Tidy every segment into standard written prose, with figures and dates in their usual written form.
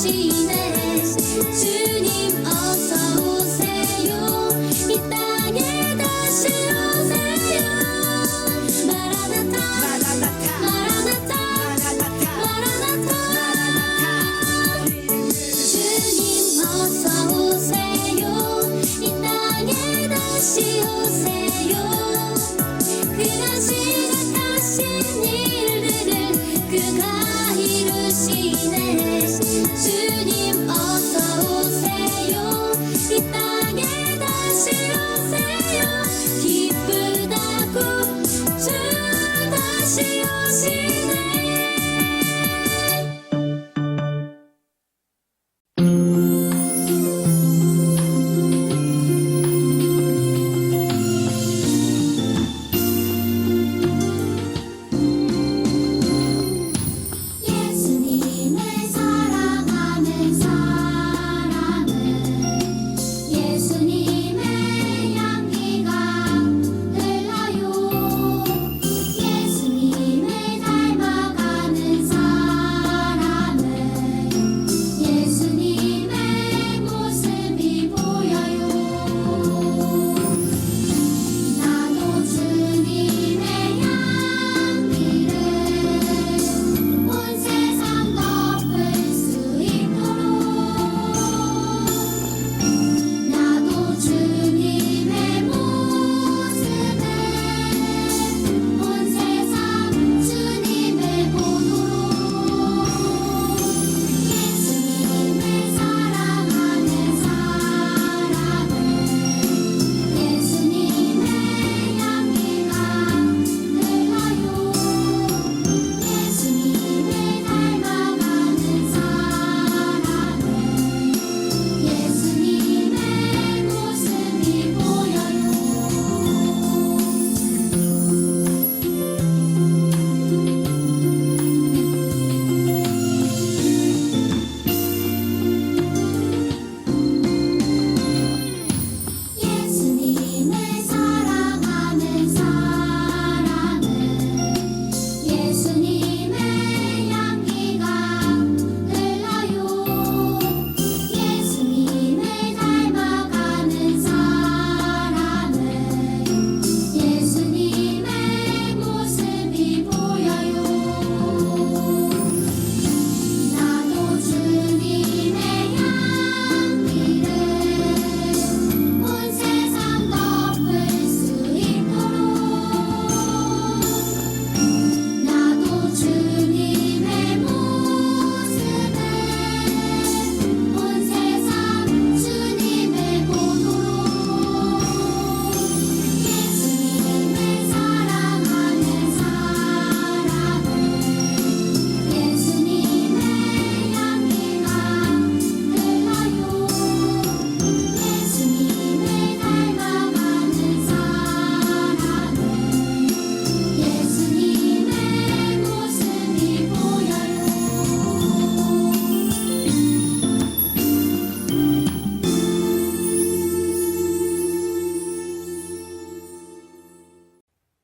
이루시네. 주님 어서 오세요. 이 땅에 다시 오세요. 마라나타 마라나타 마라나타. 주님 어서 오세요. 이 땅에 다시 오세요. 그가 시작하신 일들을 그가 이루시네. 주님 어서 오세요. 이 땅에 다시 오세요. 기쁘다고 주 다시 오시네. 예수님을 사랑하는 사람은 예수님의 향기가 흘러요. 예수님을 닮아가는 사람은 예수님의 모습이 보여요. 나도 주님의 향기를 온 세상 덮을 수 있도록 나도 주님의 모습을 온 세상 주님을 보도록 예수님을 사랑하는 사람은 예수님의 향기가 흘러요. 예수님을 닮아가는 사람은 예수님의 모습이 보여요. 예수님을 사랑하는 사람은 예수님의 향기가 흘러요. 예수님을 닮아가는 사람은 예수님의 모습이 보여요. 나도 주님의 향기를 온 세상 덮을 수 있도록 나도 주님의 모습을 온 세상 주님을 보도록 예수님을 사랑하는 사람은 예수님의 향기가 흘러요. 예수님을 닮아가는 사람은 예수님의 모습이 보여요.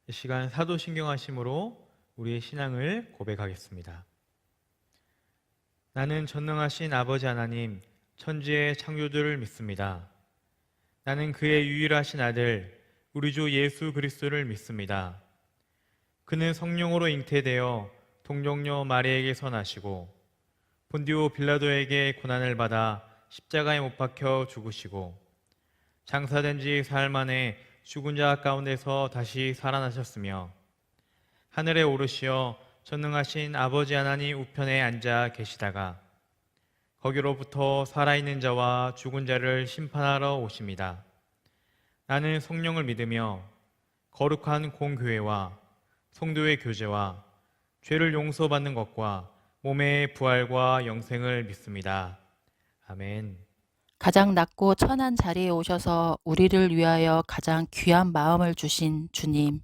이 시간 사도신경하심으로 우리의 신앙을 고백하겠습니다. 나는 전능하신 아버지 하나님, 천지의 창조주를 믿습니다. 나는 그의 유일하신 아들, 우리 주 예수 그리스도를 믿습니다. 그는 성령으로 잉태되어 동정녀 마리에게서 나시고 본디오 빌라도에게 고난을 받아 십자가에 못 박혀 죽으시고 장사된 지 사흘 만에 죽은 자 가운데서 다시 살아나셨으며 하늘에 오르시어 전능하신 아버지 하나님 우편에 앉아 계시다가 거기로부터 살아있는 자와 죽은 자를 심판하러 오십니다. 나는 성령을 믿으며 거룩한 공교회와 성도의 교제와 죄를 용서받는 것과 몸의 부활과 영생을 믿습니다. 아멘. 가장 낮고 천한 자리에 오셔서 우리를 위하여 가장 귀한 마음을 주신 주님,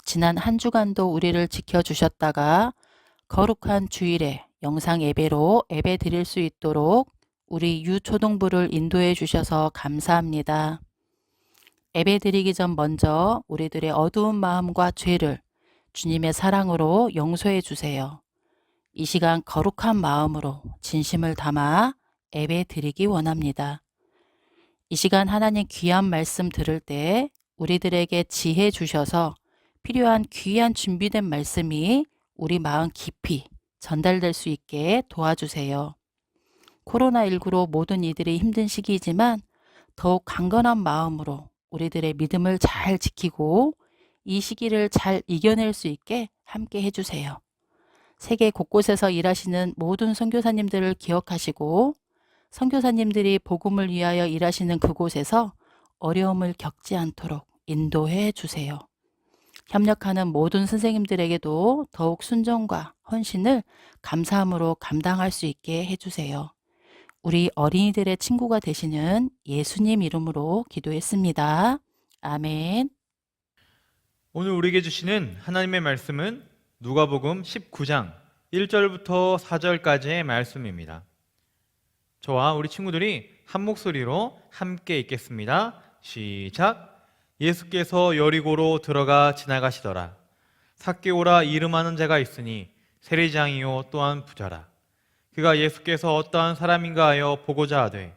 지난 한 주간도 우리를 지켜주셨다가 거룩한 주일에 영상 예배로 예배 드릴 수 있도록 우리 유초동부를 인도해 주셔서 감사합니다. 예배 드리기 전 먼저 우리들의 어두운 마음과 죄를 주님의 사랑으로 용서해 주세요. 이 시간 거룩한 마음으로 진심을 담아 예배 드리기 원합니다. 이 시간 하나님 귀한 말씀 들을 때 우리들에게 지혜 주셔서 필요한 귀한 준비된 말씀이 우리 마음 깊이 전달될 수 있게 도와주세요. 코로나19로 모든 이들이 힘든 시기이지만 더욱 강건한 마음으로 우리들의 믿음을 잘 지키고 이 시기를 잘 이겨낼 수 있게 함께 해주세요. 세계 곳곳에서 일하시는 모든 선교사님들을 기억하시고 선교사님들이 복음을 위하여 일하시는 그곳에서 어려움을 겪지 않도록 인도해 주세요. 협력하는 모든 선생님들에게도 더욱 순종과 헌신을 감사함으로 감당할 수 있게 해주세요. 우리 어린이들의 친구가 되시는 예수님 이름으로 기도했습니다. 아멘. 오늘 우리에게 주시는 하나님의 말씀은 누가복음 19장 1절부터 4절까지의 말씀입니다. 저와 우리 친구들이 한 목소리로 함께 읽겠습니다. 시작. 예수께서 여리고로 들어가 지나가시더라. 삭개오라 이름하는 자가 있으니 세리장이요 또한 부자라. 그가 예수께서 어떠한 사람인가 하여 보고자 하되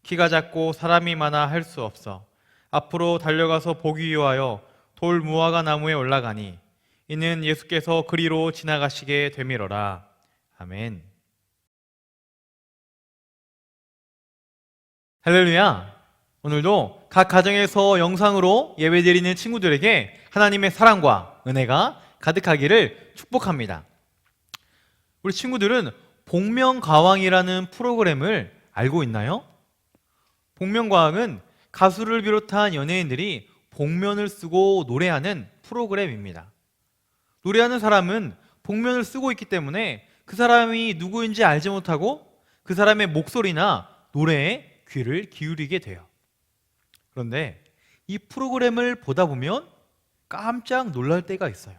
키가 작고 사람이 많아 할 수 없어 앞으로 달려가서 보기 위하여 돌 무화과 나무에 올라가니 이는 예수께서 그리로 지나가시게 되밀어라. 아멘. 할렐루야. 오늘도 각 가정에서 영상으로 예배드리는 친구들에게 하나님의 사랑과 은혜가 가득하기를 축복합니다. 우리 친구들은 복면가왕이라는 프로그램을 알고 있나요? 복면가왕은 가수를 비롯한 연예인들이 복면을 쓰고 노래하는 프로그램입니다. 노래하는 사람은 복면을 쓰고 있기 때문에 그 사람이 누구인지 알지 못하고 그 사람의 목소리나 노래에 귀를 기울이게 돼요. 그런데 이 프로그램을 보다 보면 깜짝 놀랄 때가 있어요.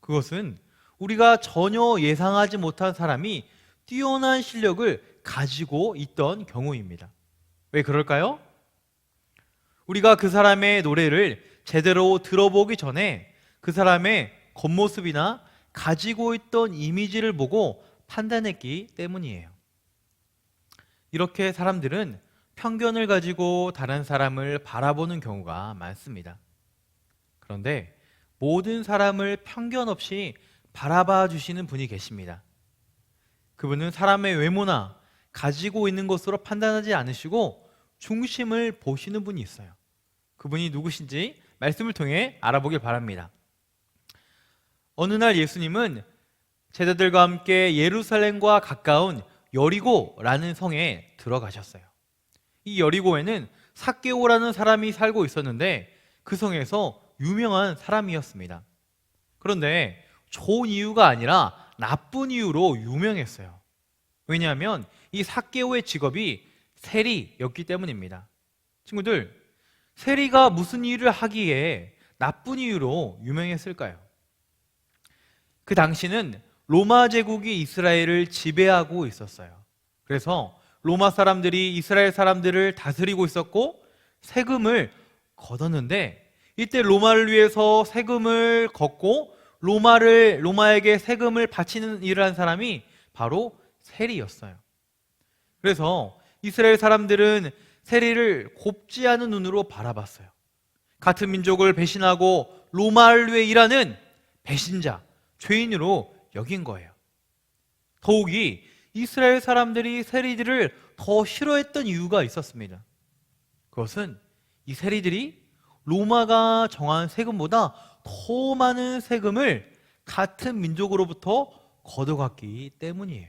그것은 우리가 전혀 예상하지 못한 사람이 뛰어난 실력을 가지고 있던 경우입니다. 왜 그럴까요? 우리가 그 사람의 노래를 제대로 들어보기 전에 그 사람의 겉모습이나 가지고 있던 이미지를 보고 판단했기 때문이에요. 이렇게 사람들은 편견을 가지고 다른 사람을 바라보는 경우가 많습니다. 그런데 모든 사람을 편견 없이 바라봐 주시는 분이 계십니다. 그분은 사람의 외모나 가지고 있는 것으로 판단하지 않으시고 중심을 보시는 분이 있어요. 그분이 누구신지 말씀을 통해 알아보길 바랍니다. 어느 날 예수님은 제자들과 함께 예루살렘과 가까운 여리고라는 성에 들어가셨어요. 이 여리고에는 삭개오라는 사람이 살고 있었는데 그 성에서 유명한 사람이었습니다. 그런데 좋은 이유가 아니라 나쁜 이유로 유명했어요. 왜냐하면 이 삭개오의 직업이 세리였기 때문입니다. 친구들, 세리가 무슨 일을 하기에 나쁜 이유로 유명했을까요? 그 당시는 로마 제국이 이스라엘을 지배하고 있었어요. 그래서 로마 사람들이 이스라엘 사람들을 다스리고 있었고 세금을 걷었는데 이때 로마를 위해서 세금을 걷고 로마에게 세금을 바치는 일을 한 사람이 바로 세리였어요. 그래서 이스라엘 사람들은 세리를 곱지 않은 눈으로 바라봤어요. 같은 민족을 배신하고 로마를 위해 일하는 배신자, 죄인으로 여긴 거예요. 더욱이 이스라엘 사람들이 세리들을 더 싫어했던 이유가 있었습니다. 그것은 이 세리들이 로마가 정한 세금보다 더 많은 세금을 같은 민족으로부터 걷어갔기 때문이에요.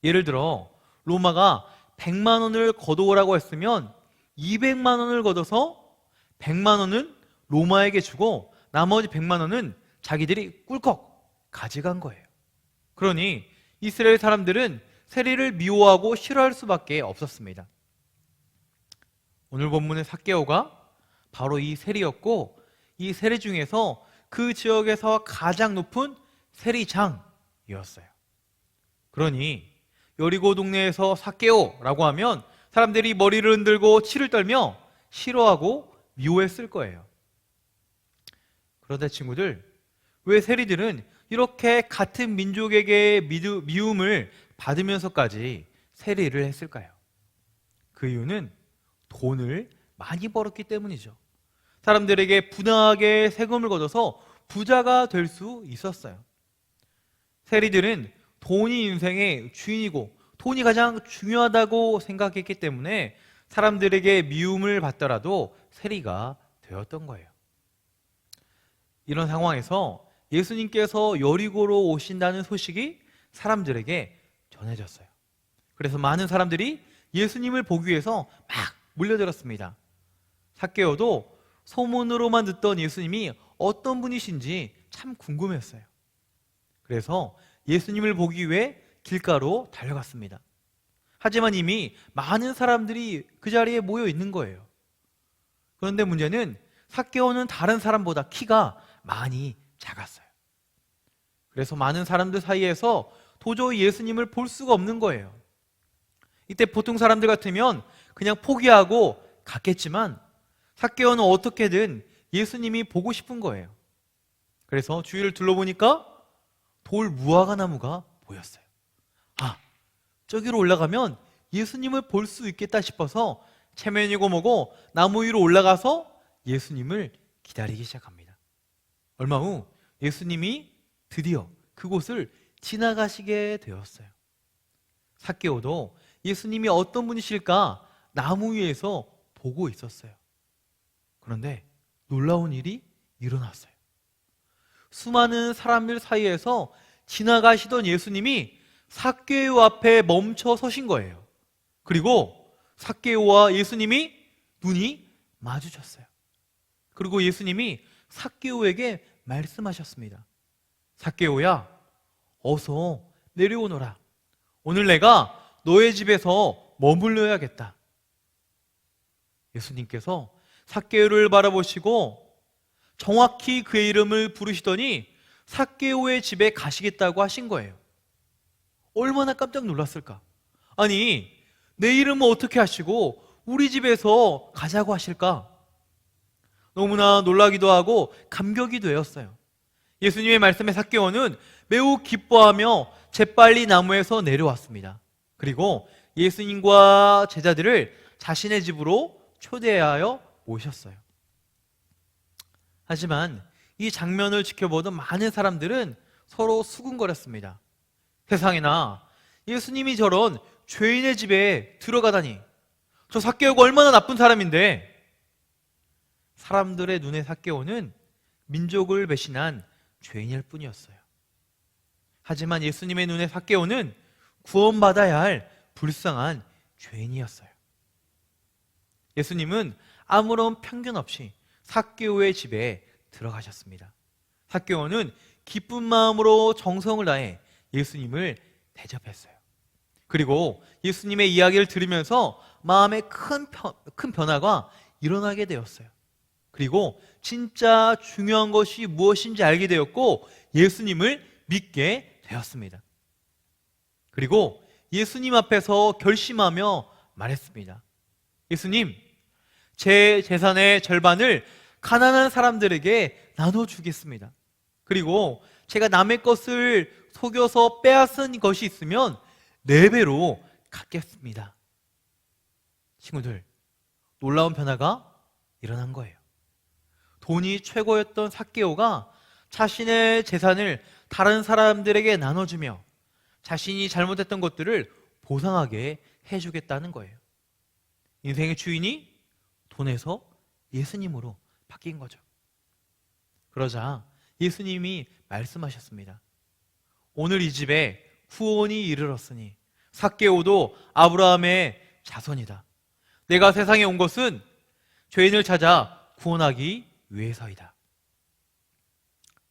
예를 들어 로마가 100만 원을 걷어오라고 했으면 200만 원을 걷어서 100만 원은 로마에게 주고 나머지 100만 원은 자기들이 꿀꺽 가져간 거예요. 그러니 이스라엘 사람들은 세리를 미워하고 싫어할 수밖에 없었습니다. 오늘 본문의 삭개오가 바로 이 세리였고 이 세리 중에서 그 지역에서 가장 높은 세리장이었어요. 그러니 여리고 동네에서 삭개오라고 하면 사람들이 머리를 흔들고 치를 떨며 싫어하고 미워했을 거예요. 그런데 친구들, 왜 세리들은 이렇게 같은 민족에게 미움을 받으면서까지 세리를 했을까요? 그 이유는 돈을 많이 벌었기 때문이죠. 사람들에게 부당하게 세금을 걷어서 부자가 될 수 있었어요. 세리들은 돈이 인생의 주인이고 돈이 가장 중요하다고 생각했기 때문에 사람들에게 미움을 받더라도 세리가 되었던 거예요. 이런 상황에서 예수님께서 여리고로 오신다는 소식이 사람들에게 전해졌어요. 그래서 많은 사람들이 예수님을 보기 위해서 막 몰려들었습니다. 삭개오도 소문으로만 듣던 예수님이 어떤 분이신지 참 궁금했어요. 그래서 예수님을 보기 위해 길가로 달려갔습니다. 하지만 이미 많은 사람들이 그 자리에 모여 있는 거예요. 그런데 문제는 삭개오는 다른 사람보다 키가 많이 작았어요. 그래서 많은 사람들 사이에서 도저히 예수님을 볼 수가 없는 거예요. 이때 보통 사람들 같으면 그냥 포기하고 갔겠지만 삭개오는 어떻게든 예수님이 보고 싶은 거예요. 그래서 주위를 둘러보니까 돌 무화과 나무가 보였어요. 아, 저기로 올라가면 예수님을 볼 수 있겠다 싶어서 체면이고 뭐고 나무 위로 올라가서 예수님을 기다리기 시작합니다. 얼마 후 예수님이 드디어 그곳을 지나가시게 되었어요. 삭개오도 예수님이 어떤 분이실까 나무 위에서 보고 있었어요. 그런데 놀라운 일이 일어났어요. 수많은 사람들 사이에서 지나가시던 예수님이 삭개오 앞에 멈춰 서신 거예요. 그리고 삭개오와 예수님이 눈이 마주쳤어요. 그리고 예수님이 삭개오에게 말씀하셨습니다. 삭개오야, 어서 내려오너라. 오늘 내가 너의 집에서 머물러야겠다. 예수님께서 삭개오를 바라보시고 정확히 그의 이름을 부르시더니 삭개오의 집에 가시겠다고 하신 거예요. 얼마나 깜짝 놀랐을까? 아니, 내 이름은 어떻게 하시고 우리 집에서 가자고 하실까? 너무나 놀라기도 하고 감격이 되었어요. 예수님의 말씀에 삭개오는 매우 기뻐하며 재빨리 나무에서 내려왔습니다. 그리고 예수님과 제자들을 자신의 집으로 초대하여 모셨어요. 하지만 이 장면을 지켜보던 많은 사람들은 서로 수군거렸습니다. 세상에나 예수님이 저런 죄인의 집에 들어가다니, 저 삭개오가 얼마나 나쁜 사람인데. 사람들의 눈에 삭개오는 민족을 배신한 죄인일 뿐이었어요. 하지만 예수님의 눈에 삭개오는 구원받아야 할 불쌍한 죄인이었어요. 예수님은 아무런 편견 없이 삭개오의 집에 들어가셨습니다. 삭개오는 기쁜 마음으로 정성을 다해 예수님을 대접했어요. 그리고 예수님의 이야기를 들으면서 마음에 큰 변화가 일어나게 되었어요. 그리고 진짜 중요한 것이 무엇인지 알게 되었고 예수님을 믿게 되었습니다. 그리고 예수님 앞에서 결심하며 말했습니다. 예수님, 제 재산의 절반을 가난한 사람들에게 나눠주겠습니다. 그리고 제가 남의 것을 속여서 빼앗은 것이 있으면 4배로 갚겠습니다. 친구들, 놀라운 변화가 일어난 거예요. 돈이 최고였던 삭개오가 자신의 재산을 다른 사람들에게 나눠주며 자신이 잘못했던 것들을 보상하게 해주겠다는 거예요. 인생의 주인이 돈에서 예수님으로 바뀐 거죠. 그러자 예수님이 말씀하셨습니다. 오늘 이 집에 구원이 이르렀으니 삭개오도 아브라함의 자손이다. 내가 세상에 온 것은 죄인을 찾아 구원하기 위해서이다.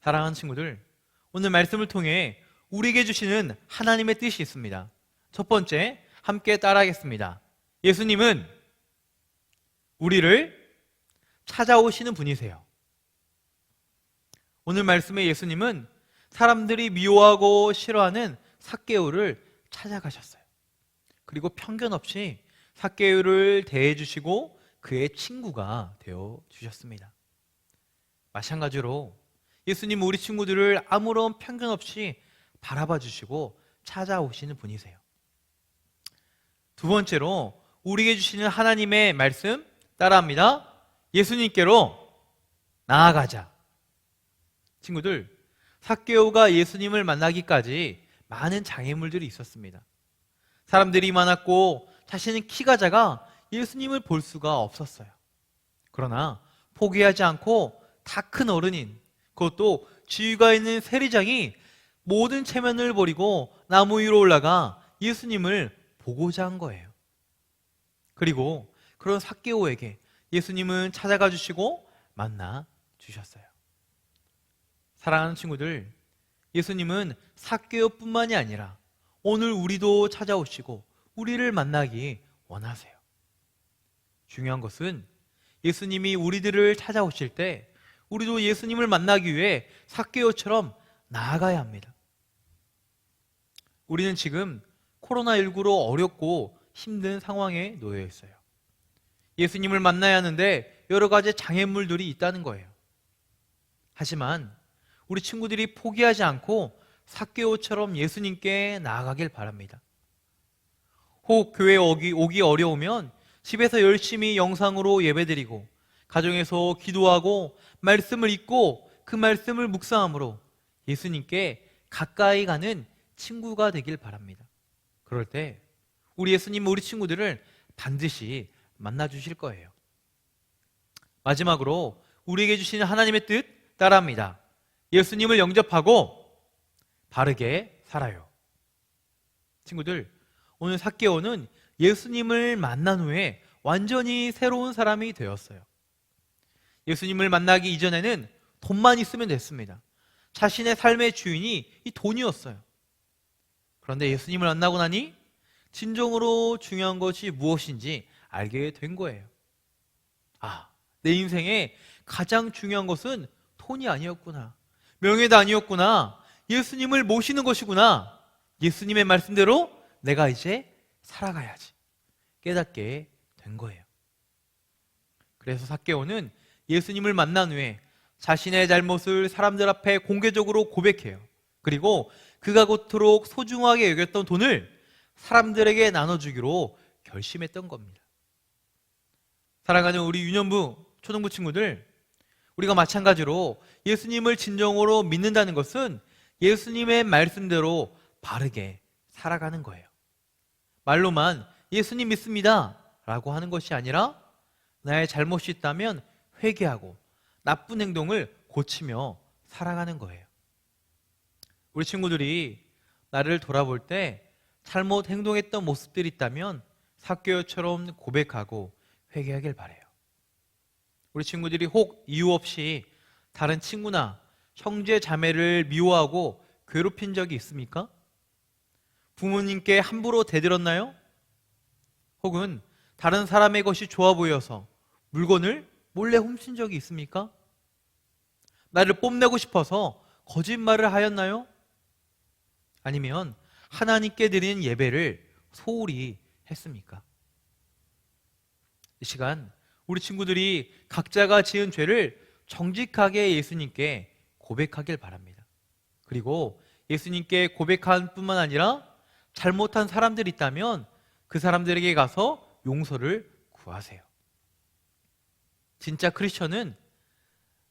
사랑하는 친구들, 오늘 말씀을 통해 우리에게 주시는 하나님의 뜻이 있습니다. 첫 번째, 함께 따라하겠습니다. 예수님은 우리를 찾아오시는 분이세요. 오늘 말씀의 예수님은 사람들이 미워하고 싫어하는 삭개오를 찾아가셨어요. 그리고 편견 없이 삭개오를 대해주시고 그의 친구가 되어 주셨습니다. 마찬가지로 예수님은 우리 친구들을 아무런 편견 없이 바라봐 주시고 찾아오시는 분이세요. 두 번째로 우리에게 주시는 하나님의 말씀 따라합니다. 예수님께로 나아가자. 친구들, 삭개오가 예수님을 만나기까지 많은 장애물들이 있었습니다. 사람들이 많았고 자신은 키가 작아 예수님을 볼 수가 없었어요. 그러나 포기하지 않고 다 큰 어른인, 그것도 지위가 있는 세리장이 모든 체면을 버리고 나무 위로 올라가 예수님을 보고자 한 거예요. 그리고 그런 삭개오에게 예수님은 찾아가 주시고 만나 주셨어요. 사랑하는 친구들, 예수님은 삭개오뿐만이 아니라 오늘 우리도 찾아오시고 우리를 만나기 원하세요. 중요한 것은 예수님이 우리들을 찾아오실 때 우리도 예수님을 만나기 위해 삭개오처럼 나아가야 합니다. 우리는 지금 코로나19로 어렵고 힘든 상황에 놓여 있어요. 예수님을 만나야 하는데 여러 가지 장애물들이 있다는 거예요. 하지만 우리 친구들이 포기하지 않고 삭개오처럼 예수님께 나아가길 바랍니다. 혹 교회에 오기 어려우면 집에서 열심히 영상으로 예배드리고 가정에서 기도하고 말씀을 읽고 그 말씀을 묵상함으로 예수님께 가까이 가는 친구가 되길 바랍니다. 그럴 때 우리 예수님은 우리 친구들을 반드시 만나 주실 거예요. 마지막으로 우리에게 주시는 하나님의 뜻 따라합니다. 예수님을 영접하고 바르게 살아요. 친구들, 오늘 삭개오는 예수님을 만난 후에 완전히 새로운 사람이 되었어요. 예수님을 만나기 이전에는 돈만 있으면 됐습니다. 자신의 삶의 주인이 이 돈이었어요. 그런데 예수님을 만나고 나니 진정으로 중요한 것이 무엇인지 알게 된 거예요. 아, 내 인생에 가장 중요한 것은 돈이 아니었구나. 명예도 아니었구나. 예수님을 모시는 것이구나. 예수님의 말씀대로 내가 이제 살아가야지. 깨닫게 된 거예요. 그래서 삭개오는 예수님을 만난 후에 자신의 잘못을 사람들 앞에 공개적으로 고백해요. 그리고 그가 그토록 소중하게 여겼던 돈을 사람들에게 나눠주기로 결심했던 겁니다. 사랑하는 우리 유년부, 초등부 친구들, 우리가 마찬가지로 예수님을 진정으로 믿는다는 것은 예수님의 말씀대로 바르게 살아가는 거예요. 말로만 예수님 믿습니다 라고 하는 것이 아니라 나의 잘못이 있다면 회개하고 나쁜 행동을 고치며 살아가는 거예요. 우리 친구들이 나를 돌아볼 때 잘못 행동했던 모습들이 있다면 삭개오처럼 고백하고 회개하길 바라요. 우리 친구들이 혹 이유 없이 다른 친구나 형제 자매를 미워하고 괴롭힌 적이 있습니까? 부모님께 함부로 대들었나요? 혹은 다른 사람의 것이 좋아 보여서 물건을 몰래 훔친 적이 있습니까? 나를 뽐내고 싶어서 거짓말을 하였나요? 아니면 하나님께 드리는 예배를 소홀히 했습니까? 이 시간 우리 친구들이 각자가 지은 죄를 정직하게 예수님께 고백하길 바랍니다. 그리고 예수님께 고백한 뿐만 아니라 잘못한 사람들이 있다면 그 사람들에게 가서 용서를 구하세요. 진짜 크리스천은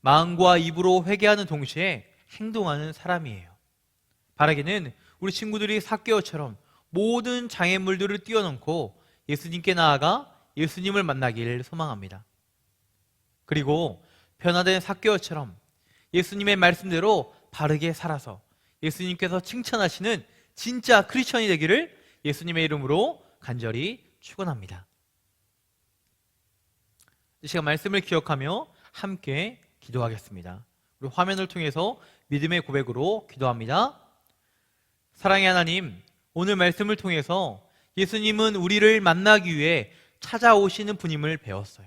마음과 입으로 회개하는 동시에 행동하는 사람이에요. 바라기는 우리 친구들이 삭개오처럼 모든 장애물들을 뛰어넘고 예수님께 나아가 예수님을 만나기를 소망합니다. 그리고 변화된 삭개오처럼 예수님의 말씀대로 바르게 살아서 예수님께서 칭찬하시는 진짜 크리스천이 되기를 예수님의 이름으로 간절히 축원합니다. 이 시간 말씀을 기억하며 함께 기도하겠습니다. 우리 화면을 통해서 믿음의 고백으로 기도합니다. 사랑의 하나님, 오늘 말씀을 통해서 예수님은 우리를 만나기 위해 찾아오시는 분임을 배웠어요.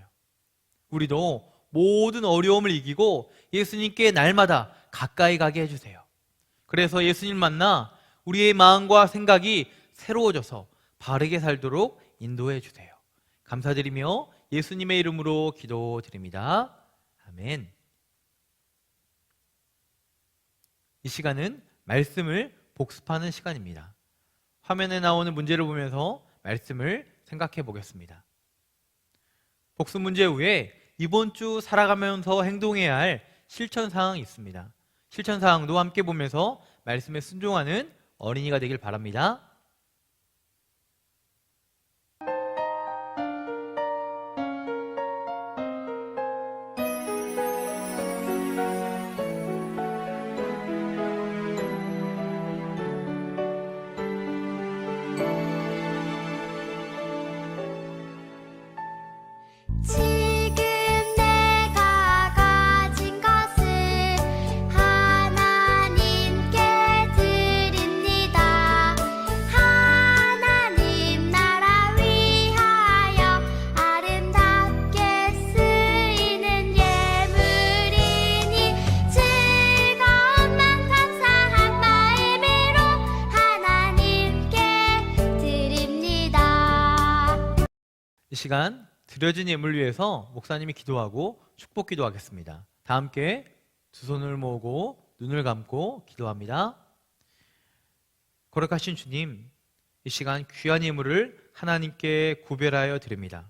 우리도 모든 어려움을 이기고 예수님께 날마다 가까이 가게 해주세요. 그래서 예수님 만나 우리의 마음과 생각이 새로워져서 바르게 살도록 인도해 주세요. 감사드리며 예수님의 이름으로 기도드립니다. 아멘. 이 시간은 말씀을 복습하는 시간입니다. 화면에 나오는 문제를 보면서 말씀을 생각해 보겠습니다. 복습 문제 후에 이번 주 살아가면서 행동해야 할 실천 사항이 있습니다. 실천 사항도 함께 보면서 말씀에 순종하는 어린이가 되길 바랍니다. 지금 내가 가진 것을 하나님께 드립니다. 하나님 나라 위하여 아름답게 쓰이는 예물이니 즐거움만 감사한 마음으로 하나님께 드립니다. 이 시간 드려진 예물 위해서 목사님이 기도하고 축복 기도하겠습니다. 다 함께 두 손을 모으고 눈을 감고 기도합니다. 거룩하신 주님, 이 시간 귀한 예물을 하나님께 구별하여 드립니다.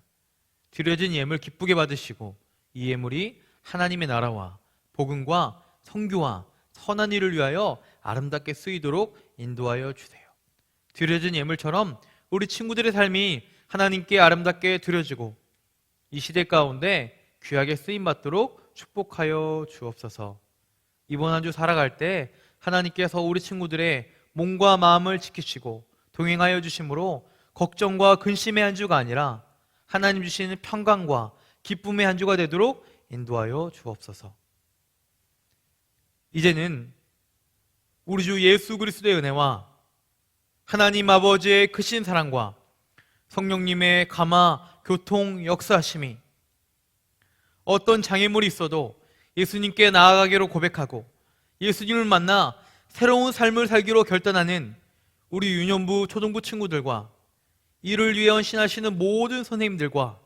드려진 예물 기쁘게 받으시고 이 예물이 하나님의 나라와 복음과 선교와 선한 일을 위하여 아름답게 쓰이도록 인도하여 주세요. 드려진 예물처럼 우리 친구들의 삶이 하나님께 아름답게 드려지고 이 시대 가운데 귀하게 쓰임받도록 축복하여 주옵소서. 이번 한 주 살아갈 때 하나님께서 우리 친구들의 몸과 마음을 지키시고 동행하여 주심으로 걱정과 근심의 한 주가 아니라 하나님 주시는 평강과 기쁨의 한 주가 되도록 인도하여 주옵소서. 이제는 우리 주 예수 그리스도의 은혜와 하나님 아버지의 크신 사랑과 성령님의 감화, 교통, 역사하심이 어떤 장애물이 있어도 예수님께 나아가기로 고백하고 예수님을 만나 새로운 삶을 살기로 결단하는 우리 유년부, 초등부 친구들과 이를 위해 헌신하시는 모든 선생님들과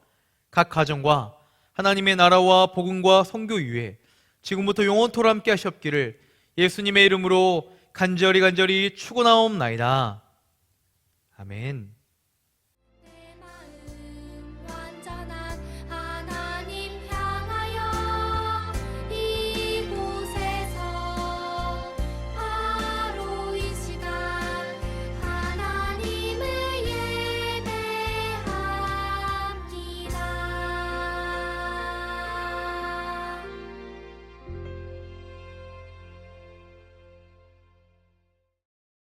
각 가정과 하나님의 나라와 복음과 선교 위에 지금부터 영원토록 함께 하시옵기를 예수님의 이름으로 간절히 축원하옵나이다. 아멘.